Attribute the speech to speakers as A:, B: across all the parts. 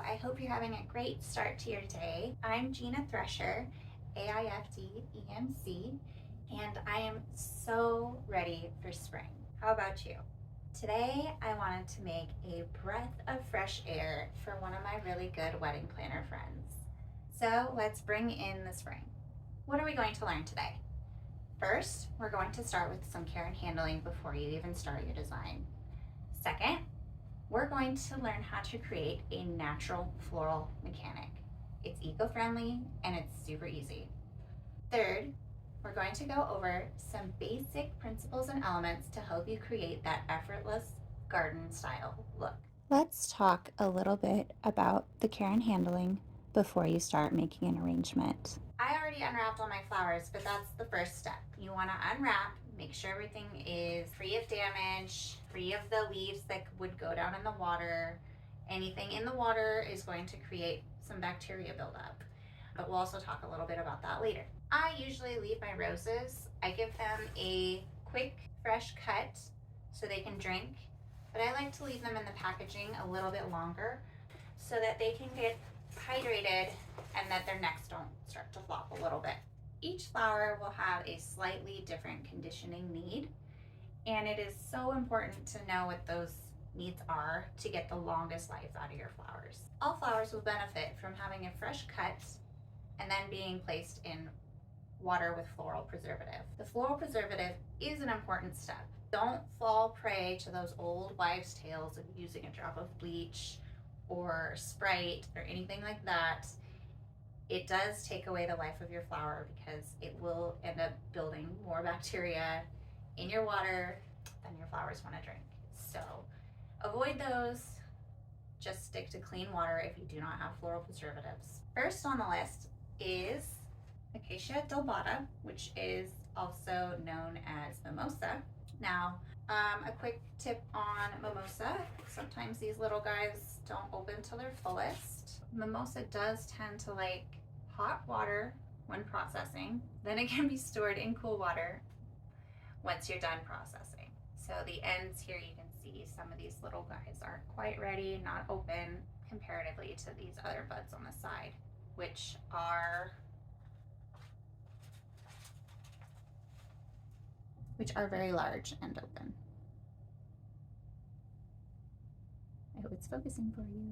A: I hope you're having a great start to your day. I'm Gina Thresher, AIFD EMC, and I am so ready for spring. How about you? Today, I wanted to make a breath of fresh air for one of my really good wedding planner friends. So let's bring in the spring. What are we going to learn today? First, we're going to start with some care and handling before you even start your design. Second, we're going to learn how to create a natural floral mechanic. It's eco-friendly and it's super easy. Third, we're going to go over some basic principles and elements to help you create that effortless garden style look. Let's talk a little bit about the care and handling before you start making an arrangement. I already unwrapped all my flowers, but that's the first step. You want to unwrap, make sure everything is free of damage, free of the leaves that would go down in the water. Anything in the water is going to create some bacteria buildup, but we'll also talk a little bit about that later. I usually leave my roses. I give them a quick, fresh cut so they can drink, but I like to leave them in the packaging a little bit longer so that they can get hydrated and that their necks don't start to flop a little bit. Each flower will have a slightly different conditioning need, and it is so important to know what those needs are to get the longest life out of your flowers. All flowers will benefit from having a fresh cut and then being placed in water with floral preservative. The floral preservative is an important step. Don't fall prey to those old wives' tales of using a drop of bleach or Sprite or anything like that. It does take away the life of your flower because it will end up building more bacteria in your water than your flowers want to drink. So avoid those. Just stick to clean water if you do not have floral preservatives. First on the list is Acacia dealbata, which is also known as mimosa. Now, a quick tip on mimosa. Sometimes these little guys don't open to their fullest. Mimosa does tend to like hot water when processing. Then it can be stored in cool water once you're done processing. So the ends here, you can see some of these little guys aren't quite ready, not open comparatively to these other buds on the side, which are very large and open. I hope it's focusing for you.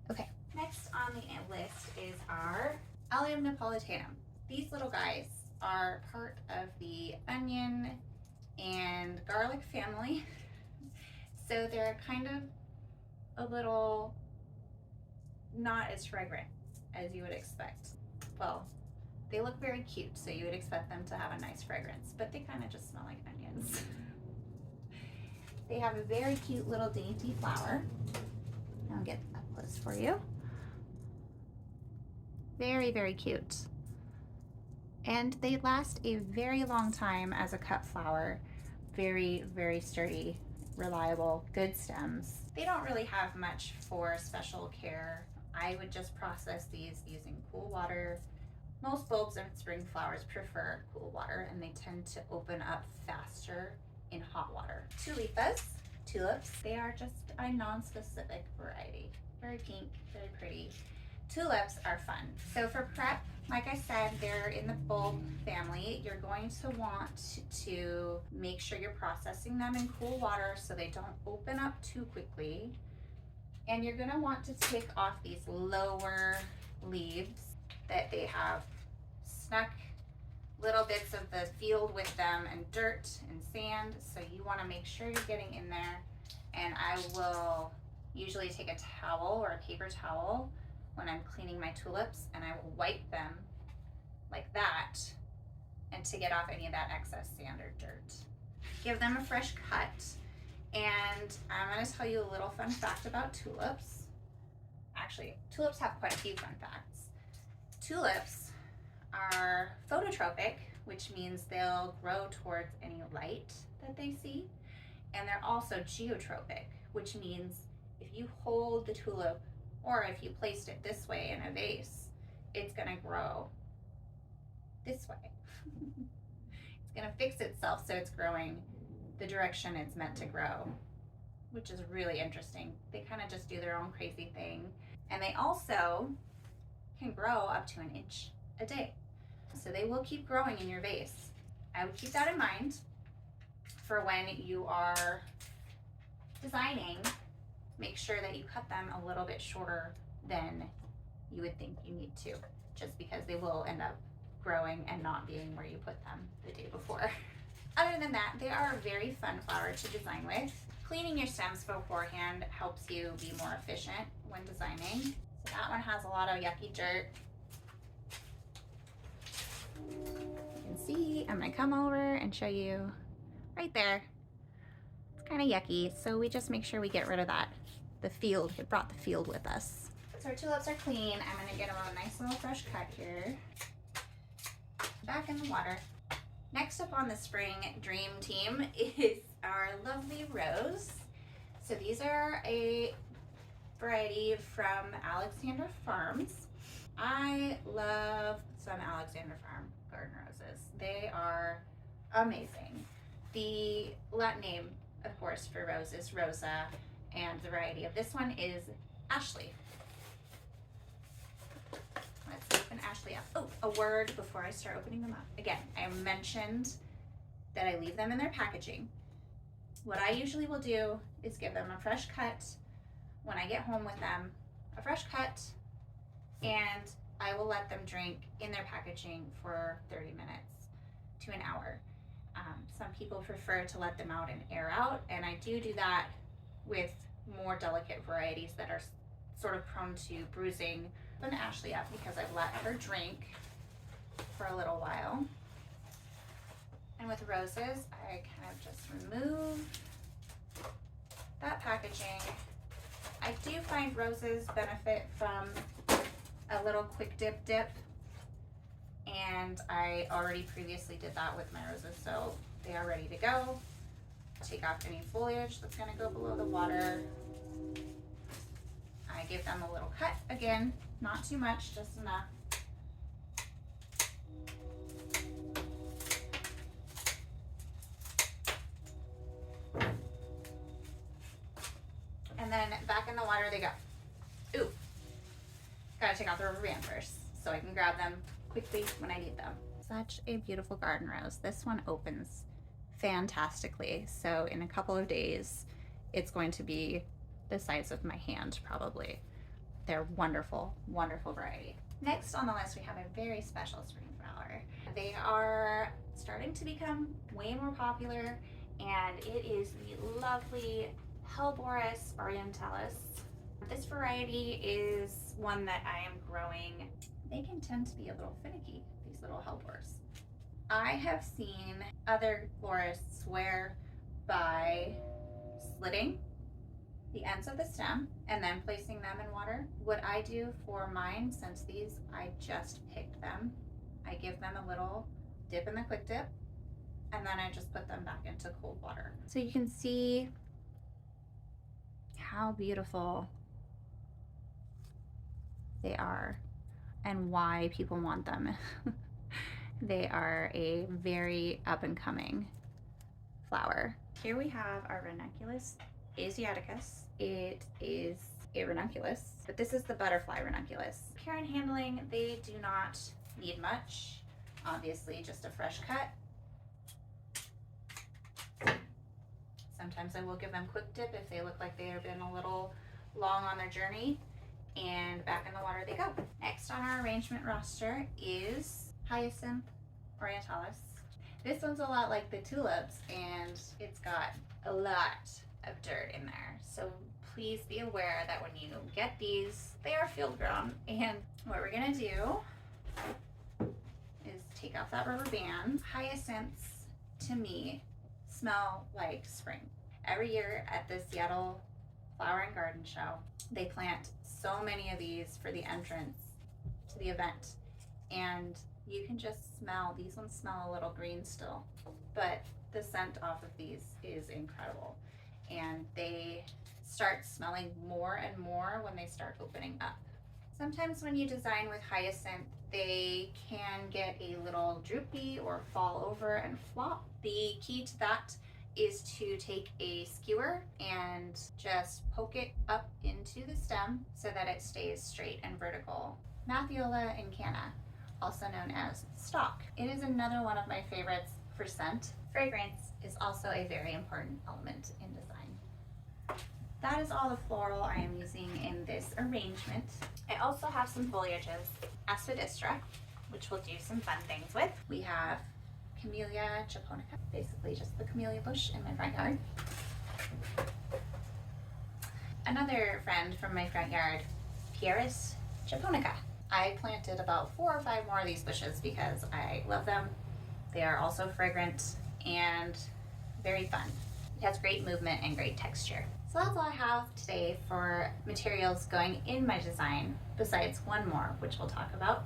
A: Okay, next on the list is our Allium neapolitanum. These little guys are part of the onion and garlic family. So they're kind of a little not as fragrant as you would expect. Well, they look very cute, so you would expect them to have a nice fragrance, but they kind of just smell like onions. They have a very cute little dainty flower. I'll get up close for you. Very, very cute. And they last a very long time as a cut flower. Very, very sturdy, reliable, good stems. They don't really have much for special care. I would just process these using cool water. Most bulbs and spring flowers prefer cool water, and they tend to open up faster in hot water. Tulips, they are just a non-specific variety. Very pink, very pretty. Tulips are fun. So for prep, like I said, they're in the bulb family. You're going to want to make sure you're processing them in cool water so they don't open up too quickly. And you're gonna want to take off these lower leaves that they have snuck little bits of the field with them and dirt and sand. So you want to make sure you're getting in there. And I will usually take a towel or a paper towel when I'm cleaning my tulips, and I will wipe them like that and to get off any of that excess sand or dirt. Give them a fresh cut. And I'm going to tell you a little fun fact about tulips. Actually, tulips have quite a few fun facts. Tulips are phototrophic, which means they'll grow towards any light that they see. And they're also geotropic, which means if you hold the tulip or if you placed it this way in a vase, it's gonna grow this way. It's gonna fix itself so it's growing the direction it's meant to grow. which is really interesting. They kind of just do their own crazy thing. And they also can grow up to 1 inch a day. So they will keep growing in your vase. I would keep that in mind for when you are designing. Make sure that you cut them a little bit shorter than you would think you need to, just because they will end up growing and not being where you put them the day before. Other than that, they are a very fun flower to design with. Cleaning your stems beforehand helps you be more efficient when designing. So that one has a lot of yucky dirt. You can see, I'm gonna come over and show you right there. It's kind of yucky, so we just make sure we get rid of that. The field, it brought the field with us. So our tulips are clean. I'm gonna get them a nice little fresh cut here. Back in the water. Next up on the spring dream team is our lovely rose. So these are a variety from Alexander Farms. I love some Alexander Farm garden roses. They are amazing. The Latin name, of course, for rose is Rosa, and the variety of this one is Ashley. Let's open Ashley up. Oh, a word before I start opening them up. Again, I mentioned that I leave them in their packaging. What I usually will do is give them a fresh cut when I get home with them, a fresh cut, and I will let them drink in their packaging for 30 minutes to an hour. Some people prefer to let them out and air out, and I do that with more delicate varieties that are sort of prone to bruising. I'm gonna Ashley up because I've let her drink for a little while. And with roses, I kind of just remove that packaging. I do find roses benefit from a little quick dip, and I already previously did that with my roses, so they are ready to go. Take off any foliage that's gonna go below the water. I give them a little cut again, not too much, just enough. And then back in the water they go. Ooh, gotta take out the rubber band first so I can grab them quickly when I need them. Such a beautiful garden rose. This one opens fantastically. So in a couple of days, it's going to be the size of my hand probably. They're wonderful, wonderful variety. Next on the list, we have a very special spring flower. They are starting to become way more popular, and it is the lovely Helleboris orientalis. This variety is one that I am growing. They can tend to be a little finicky, these little hellebores. I have seen other florists swear by slitting the ends of the stem and then placing them in water. What I do for mine, since these I just picked them, I give them a little dip in the quick dip, and then I just put them back into cold water. So you can see how beautiful they are and why people want them. They are a very up and coming flower. Here we have our ranunculus asiaticus. It is a ranunculus, but this is the butterfly ranunculus. Care and handling, they do not need much. Obviously, just a fresh cut. Sometimes I will give them quick dip if they look like they have been a little long on their journey, and back in the water they go. Next on our arrangement roster is Hyacinth orientalis. This one's a lot like the tulips, and it's got a lot of dirt in there. So please be aware that when you get these, they are field grown. And what we're gonna do is take off that rubber band. Hyacinths, to me, smell like spring. Every year at the Seattle Flower and Garden Show, they plant so many of these for the entrance to the event, and you can just smell, these ones smell a little green still, but the scent off of these is incredible, and they start smelling more and more when they start opening up. Sometimes when you design with hyacinth, they can get a little droopy or fall over and flop. The key to that is to take a skewer and just poke it up into the stem so that it stays straight and vertical. Matthiola incana, also known as stalk. It is another one of my favorites for scent. Fragrance is also a very important element in design. That is all the floral I am using in this arrangement. I also have some foliages, aspidistra, which we'll do some fun things with. We have Camellia japonica, basically just the camellia bush in my front yard. Another friend from my front yard, Pieris japonica. I planted about 4 or 5 more of these bushes because I love them. They are also fragrant and very fun. It has great movement and great texture. So that's all I have today for materials going in my design, besides one more, which we'll talk about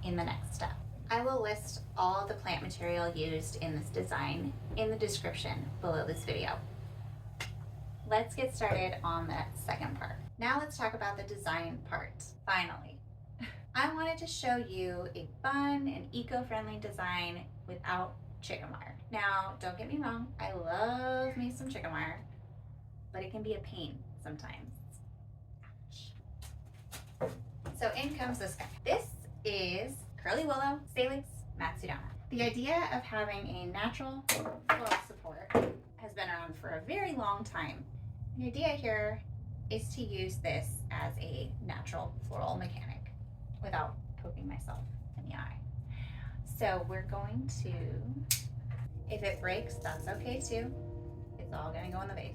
A: in the next step. I will list all the plant material used in this design in the description below this video. Let's get started on that second part. Now let's talk about the design part, finally. I wanted to show you a fun and eco-friendly design without chicken wire. Now, don't get me wrong, I love me some chicken wire, but it can be a pain sometimes. So in comes this guy. This is Curly Willow, Salix Matsudana. The idea of having a natural floral support has been around for a very long time. The idea here is to use this as a natural floral mechanic without poking myself in the eye. So we're going to, if it breaks, that's okay too. It's all gonna go in the vase.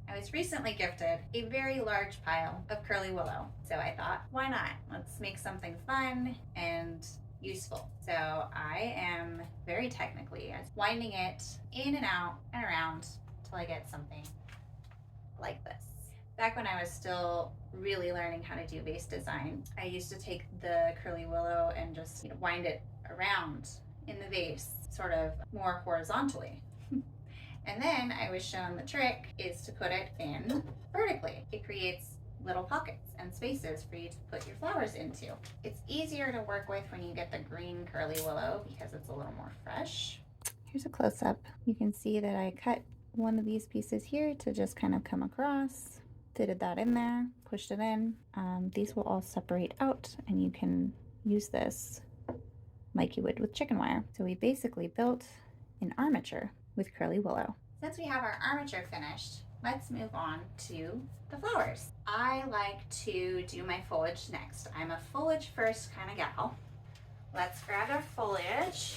A: I was recently gifted a very large pile of Curly Willow. So I thought, why not? Let's make something fun and useful. So I am very technically winding it in and out and around till I get something like this. Back when I was still really learning how to do vase design, I used to take the Curly Willow and just wind it around in the vase, sort of more horizontally. And then I was shown the trick is to put it in vertically. It creates little pockets and spaces for you to put your flowers into. It's easier to work with when you get the green Curly Willow because it's a little more fresh. Here's a close-up. You can see that I cut one of these pieces here to just kind of come across. Fitted that in there, pushed it in. These will all separate out and you can use this like you would with chicken wire. So we basically built an armature with Curly Willow. Since we have our armature finished, let's move on to the flowers. I like to do my foliage next. I'm a foliage first kind of gal. Let's grab our foliage.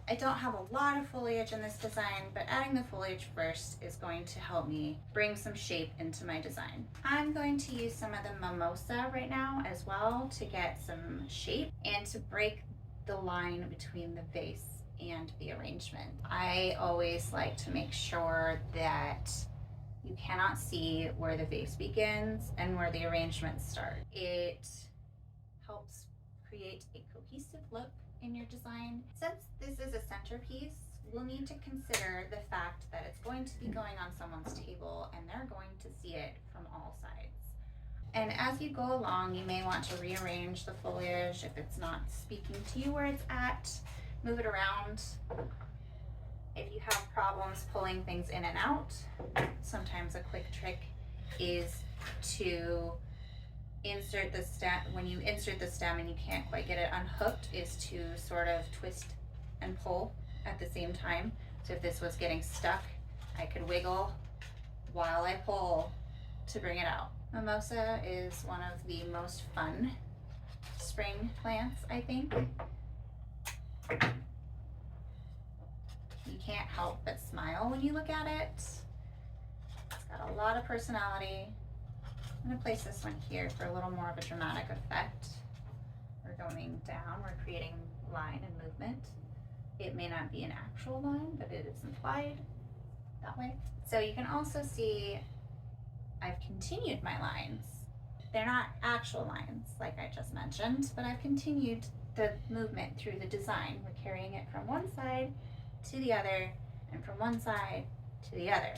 A: I don't have a lot of foliage in this design, but adding the foliage first is going to help me bring some shape into my design. I'm going to use some of the mimosa right now as well to get some shape and to break the line between the vase and the arrangement. I always like to make sure that you cannot see where the vase begins and where the arrangements start. It helps create a cohesive look in your design. Since this is a centerpiece, we'll need to consider the fact that it's going to be going on someone's table and they're going to see it from all sides. And as you go along, you may want to rearrange the foliage if it's not speaking to you where it's at. Move it around. If you have problems pulling things in and out, sometimes a quick trick is to insert the stem. When you insert the stem and you can't quite get it unhooked, is to sort of twist and pull at the same time. So if this was getting stuck, I could wiggle while I pull to bring it out. Mimosa is one of the most fun spring plants, I think. You can't help but smile when you look at it. It's got a lot of personality. I'm gonna place this one here for a little more of a dramatic effect. We're going down, we're creating line and movement. It may not be an actual line, but it is implied that way. So you can also see I've continued my lines. They're not actual lines like I just mentioned, but I've continued the movement through the design. We're carrying it from one side to the other and from one side to the other.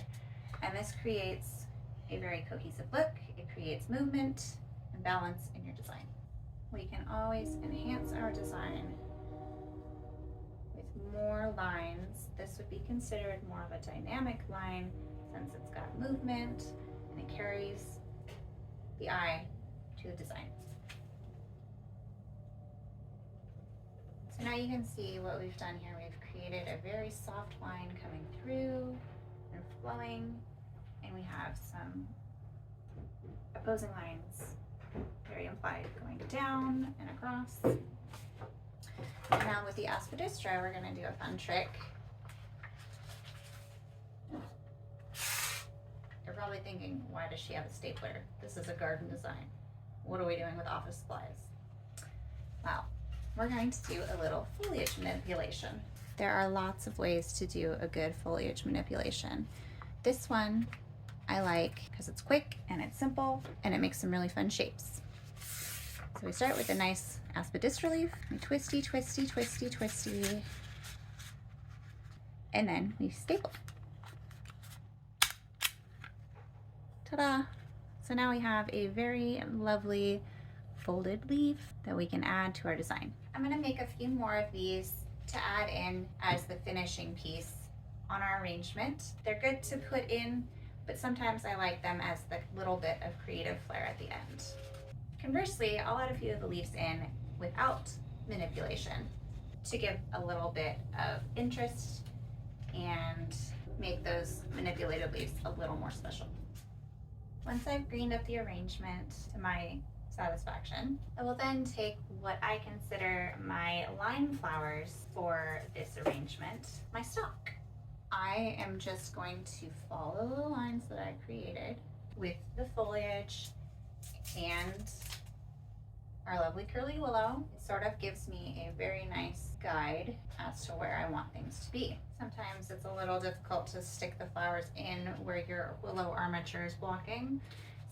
A: And this creates a very cohesive look. It creates movement and balance in your design. We can always enhance our design with more lines. The this would be considered more of a dynamic line since it's got movement and it carries the eye to the design. So now you can see what we've done here. We've created a very soft line coming through and flowing, and we have some opposing lines, very implied, going down and across. And now with the aspidistra, we're going to do a fun trick. You're probably thinking, why does she have a stapler? This is a garden design. What are we doing with office supplies? Well, we're going to do a little foliage manipulation. There are lots of ways to do a good foliage manipulation. This one I like because it's quick and it's simple and it makes some really fun shapes. So we start with a nice aspidistra leaf. We twisty, twisty, twisty, twisty, and then we staple. Ta-da! So now we have a very lovely folded leaf that we can add to our design. I'm gonna make a few more of these to add in as the finishing piece on our arrangement. They're good to put in, but sometimes I like them as the little bit of creative flair at the end. Conversely, I'll add a few of the leaves in without manipulation to give a little bit of interest and make those manipulated leaves a little more special. Once I've greened up the arrangement to my satisfaction, I will then take what I consider my line flowers for this arrangement, my stock. I am just going to follow the lines that I created with the foliage and our lovely curly willow. It sort of gives me a very nice guide as to where I want things to be. Sometimes it's a little difficult to stick the flowers in where your willow armature is blocking.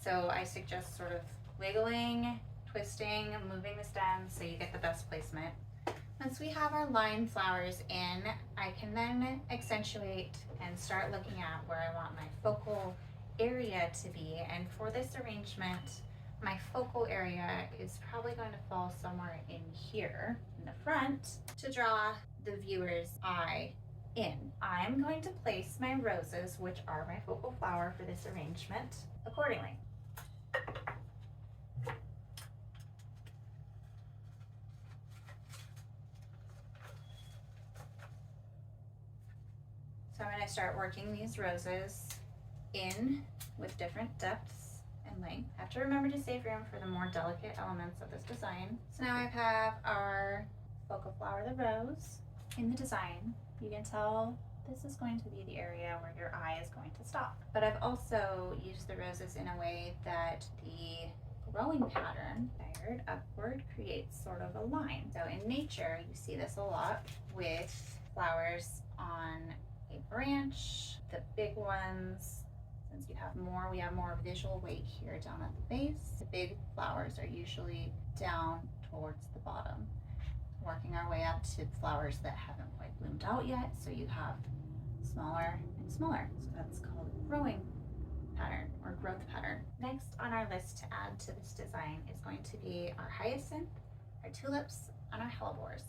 A: So I suggest sort of wiggling, twisting, moving the stems so you get the best placement. Once we have our line flowers in, I can then accentuate and start looking at where I want my focal area to be. And for this arrangement, my focal area is probably going to fall somewhere in here in the front to draw the viewer's eye in. I'm going to place my roses, which are my focal flower for this arrangement, accordingly. So I'm going to start working these roses in with different depths and length. I have to remember to save room for the more delicate elements of this design. So now I have our focal flower, the rose, in the design. You can tell this is going to be the area where your eye is going to stop. But I've also used the roses in a way that the growing pattern, fired upward, creates sort of a line. So in nature, you see this a lot with flowers on a branch, the big ones. Since you have more, we have more visual weight here down at the base. The big flowers are usually down towards the bottom, working our way up to flowers that haven't quite bloomed out yet. So you have smaller and smaller. So that's called growing pattern or growth pattern. Next on our list to add to this design is going to be our hyacinth, our tulips, and our hellebores.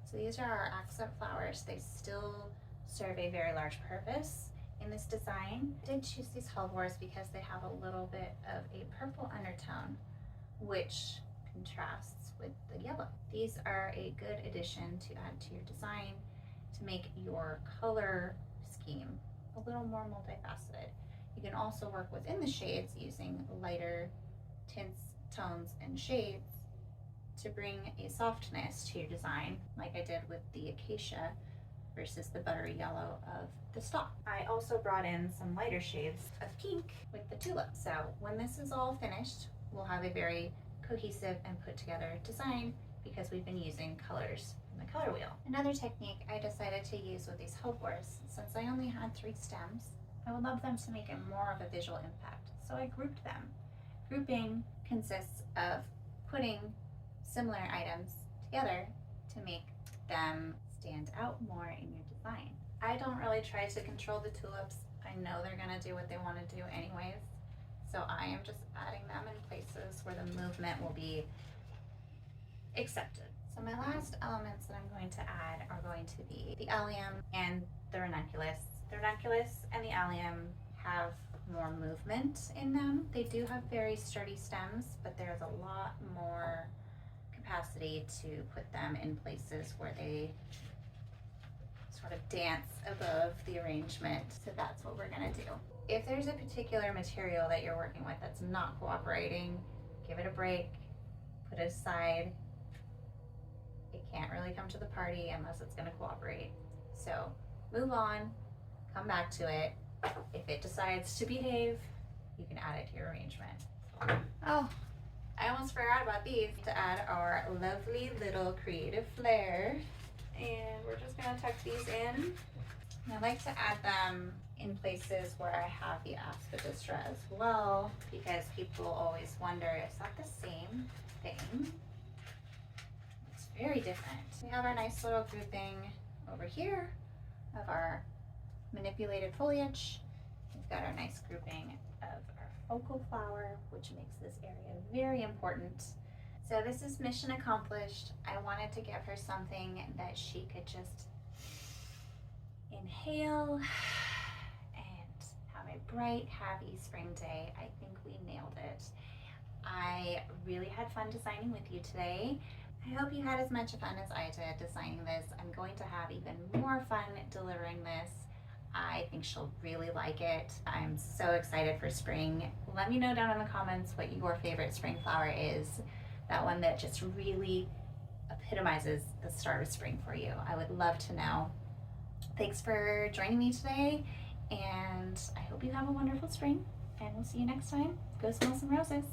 A: So these are our accent flowers. They still serve a very large purpose in this design. I did choose these hellebores because they have a little bit of a purple undertone, which contrasts with the yellow. These are a good addition to add to your design to make your color scheme a little more multifaceted. You can also work within the shades using lighter tints, tones, and shades to bring a softness to your design, like I did with the Acacia versus the buttery yellow of the stock. I also brought in some lighter shades of pink with the tulip. So when this is all finished, we'll have a very cohesive and put together design because we've been using colors from the color wheel. Another technique I decided to use with these hellebores, since I only had 3 stems, I would love them to make it more of a visual impact. So I grouped them. Grouping consists of putting similar items together to make them stand out more in your design. I don't really try to control the tulips. I know they're gonna do what they wanna do anyways. So I am just adding them in places where the movement will be accepted. So my last elements plants that I'm going to add are going to be the Allium and the ranunculus. The ranunculus and the Allium have more movement in them. They do have very sturdy stems, but there's a lot more capacity to put them in places where they sort of dance above the arrangement. So that's what we're gonna do. If there's a particular material that you're working with that's not cooperating, give it a break, put it aside. It can't really come to the party unless it's gonna cooperate. So move on, come back to it. If it decides to behave, you can add it to your arrangement. Oh, I almost forgot about these. To add our lovely little creative flair. And we're just gonna tuck these in. And I like to add them in places where I have the aspidistra as well, because people always wonder, is that the same thing? It's very different. We have our nice little grouping over here of our manipulated foliage. We've got our nice grouping of our focal flower, which makes this area very important. So this is mission accomplished. I wanted to give her something that she could just inhale and have a bright, happy spring day. I think we nailed it. I really had fun designing with you today. I hope you had as much fun as I did designing this. I'm going to have even more fun delivering this. I think she'll really like it. I'm so excited for spring. Let me know down in the comments what your favorite spring flower is. That one that just really epitomizes the start of spring for you. I would love to know. Thanks for joining me today, and I hope you have a wonderful spring, and we'll see you next time. Go smell some roses.